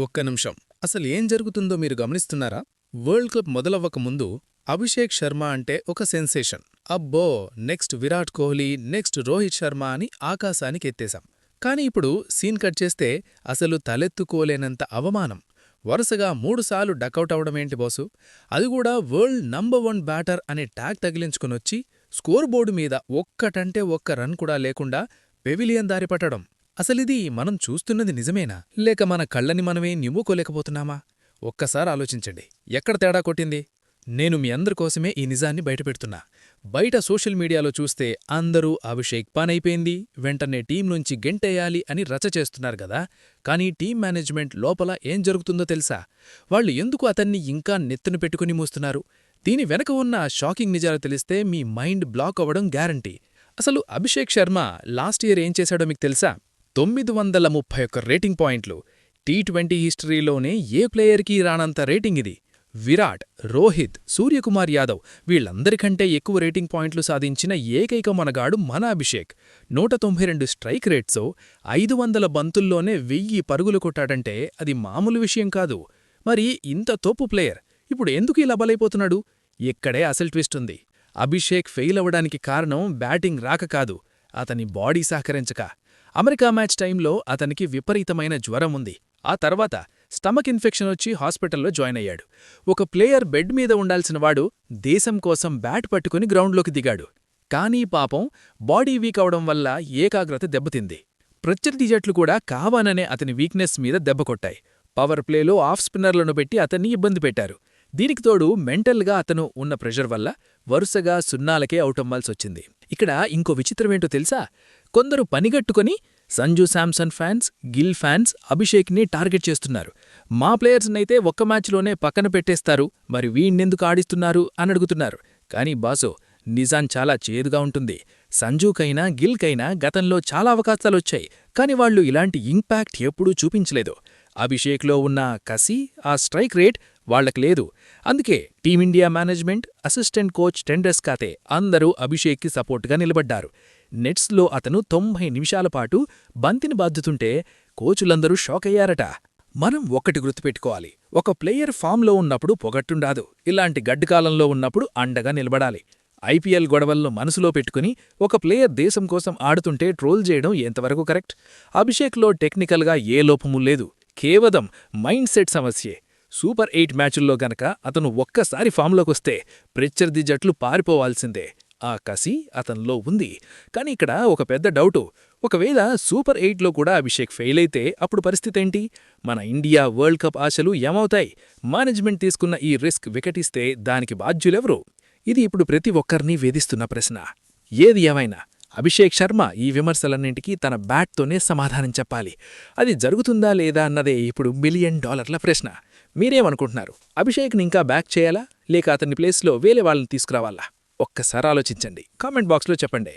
ఒక్క నిమిషం. అసలు ఏం జరుగుతుందో మీరు గమనిస్తున్నారా? వరల్డ్ కప్ మొదలవ్వక ముందు అభిషేక్ శర్మ అంటే ఒక సెన్సేషన్. అబ్బో, నెక్స్ట్ విరాట్ కోహ్లీ, నెక్స్ట్ రోహిత్ శర్మ అని ఆకాశానికి ఎత్తేశాం. కానీ ఇప్పుడు సీన్ కట్ చేస్తే అసలు తలెత్తుకోలేనంత అవమానం. వరుసగా 3 సార్లు డకౌట్ అవడమేంటి బాసు? అది కూడా వరల్డ్ నంబర్ 1 బ్యాటర్ అనే ట్యాగ్ తగిలించుకునొచ్చి స్కోర్ బోర్డు మీద ఒక్కటంటే ఒక్క రన్ కూడా లేకుండా పెవిలియన్ దారిపట్టడం. అసలిది మనం చూస్తున్నది నిజమేనా, లేక మన కళ్ళని మనమే నివ్వుకోలేకపోతున్నామా? ఒక్కసారి ఆలోచించండి, ఎక్కడ తేడా కొట్టింది? నేను మీ అందరికోసమే ఈ నిజాన్ని బయటపెడుతున్నా. బయట సోషల్ మీడియాలో చూస్తే అందరూ అభిషేక్ పనైపోయింది, వెంటనే టీం నుంచి గెంటేయాలి అని రచ చేస్తున్నారు గదా. కానీ టీం మేనేజ్మెంట్ లోపల ఏం జరుగుతుందో తెలుసా? వాళ్ళు ఎందుకు అతన్ని ఇంకా నెత్తున పెట్టుకుని మూస్తున్నారు? దీని వెనక ఉన్న షాకింగ్ నిజాలు తెలిస్తే మీ మైండ్ బ్లాక్ అవ్వడం గ్యారంటీ. అసలు అభిషేక్ శర్మ లాస్ట్ ఇయర్ ఏం చేశాడో మీకు తెలుసా? 931 రేటింగ్ పాయింట్లు. టీ20 హిస్టరీలోనే ఏ ప్లేయర్కీ రానంత రేటింగ్ ఇది. విరాట్, రోహిత్, సూర్యకుమార్ యాదవ్ వీళ్లందరికంటే ఎక్కువ రేటింగ్ పాయింట్లు సాధించిన ఏకైక మనగాడు మన అభిషేక్. 192 స్ట్రైక్ రేట్సో, 500 బంతుల్లోనే 1000 పరుగులు కొట్టాడంటే అది మామూలు విషయం కాదు. మరి ఇంత తోపు ప్లేయర్ ఇప్పుడు ఎందుకు ఇలా బలైపోతున్నాడు? ఇక్కడే అసలు ట్విస్ట్ ఉంది. అభిషేక్ ఫెయిల్ అవ్వడానికి కారణం బ్యాటింగ్ రాక కాదు, అతని బాడీ సహకరించక. అమెరికా మ్యాచ్ టైంలో అతనికి విపరీతమైన జ్వరం ఉంది. ఆ తర్వాత స్టమక్ ఇన్ఫెక్షన్ వచ్చి హాస్పిటల్లో జాయిన్ అయ్యాడు. ఒక ప్లేయర్ బెడ్ మీద ఉండాల్సినవాడు దేశం కోసం బ్యాట్ పట్టుకుని గ్రౌండ్లోకి దిగాడు. కానీ పాపం బాడీ వీక్ అవడం వల్ల ఏకాగ్రత దెబ్బతింది. ప్రత్యర్థి జట్లు కూడా కావాలనే అతని వీక్నెస్ మీద దెబ్బకొట్టాయి. పవర్ ప్లేలో ఆఫ్ స్పిన్నర్లను పెట్టి అతన్ని ఇబ్బంది పెట్టారు. దీనికి తోడు మెంటల్గా అతను ఉన్న ప్రెషర్ వల్ల వరుసగా సున్నాలకే అవుటమ్మాల్సొచ్చింది. ఇక్కడ ఇంకో విచిత్రమేంటో తెలుసా? కొందరు పనిగట్టుకుని సంజూ శాంసన్ ఫ్యాన్స్, గిల్ ఫ్యాన్స్ అభిషేక్ని టార్గెట్ చేస్తున్నారు. మా ప్లేయర్స్నైతే ఒక్క మ్యాచ్లోనే పక్కన పెట్టేస్తారు, మరి వీణ్ణెందుకు ఆడిస్తున్నారు అని అడుగుతున్నారు. కానీ బాసో, నిజాం చాలా చేదుగా ఉంటుంది. సంజూకైనా గిల్కైనా గతంలో చాలా అవకాశాలొచ్చాయి, కాని వాళ్లు ఇలాంటి ఇంపాక్ట్ ఎప్పుడూ చూపించలేదు. అభిషేక్లో ఉన్న కసి, ఆ స్ట్రైక్ రేట్ వాళ్లకి లేదు. అందుకే టీమిండియా మేనేజ్మెంట్, అసిస్టెంట్ కోచ్ టెండెస్కాతే అందరూ అభిషేక్కి సపోర్టుగా నిలబడ్డారు. నెట్స్లో అతను 90 నిమిషాల పాటు బంతిని బాదుతుంటే కోచులందరూ షాకయ్యారట. మనం ఒక్కటి గుర్తుపెట్టుకోవాలి, ఒక ప్లేయర్ ఫామ్లో ఉన్నప్పుడు పొగట్టుండాదు, ఇలాంటి గడ్డుకాలంలో ఉన్నప్పుడు అండగా నిలబడాలి. ఐపీఎల్ గొడవలను మనసులో పెట్టుకుని ఒక ప్లేయర్ దేశం కోసం ఆడుతుంటే ట్రోల్ చేయడం ఎంతవరకు కరెక్ట్? అభిషేక్లో టెక్నికల్గా ఏ లోపమూ లేదు, కేవలం మైండ్ సెట్ సమస్యే. సూపర్ 8 మ్యాచుల్లో గనక అతను ఒక్కసారి ఫామ్లోకొస్తే ప్రత్యర్థి జట్లు పారిపోవాల్సిందే. ఆ కసి అతనిలో ఉంది. కానీ ఇక్కడ ఒక పెద్ద డౌటు, ఒకవేళ సూపర్ 8లో కూడా అభిషేక్ ఫెయిల్ అయితే అప్పుడు పరిస్థితేంటి? మన ఇండియా వరల్డ్ కప్ ఆశలు ఏమవుతాయి? మేనేజ్మెంట్ తీసుకున్న ఈ రిస్క్ వికటిస్తే దానికి బాధ్యులెవరు? ఇది ఇప్పుడు ప్రతి ఒక్కరినీ వేధిస్తున్న ప్రశ్న. ఏది ఏమైనా అభిషేక్ శర్మ ఈ విమర్శలన్నింటికీ తన బ్యాట్తోనే సమాధానం చెప్పాలి. అది జరుగుతుందా లేదా అన్నదే ఇప్పుడు $1 మిలియన్ ప్రశ్న. మీరేమనుకుంటున్నారు? అభిషేక్ని ఇంకా బ్యాక్ చేయాలా, లేక అతని ప్లేస్లో వేరే వాళ్ళని తీసుకురావాలా? ఒక్కసారి ఆలోచించండి, కామెంట్ బాక్స్లో చెప్పండి.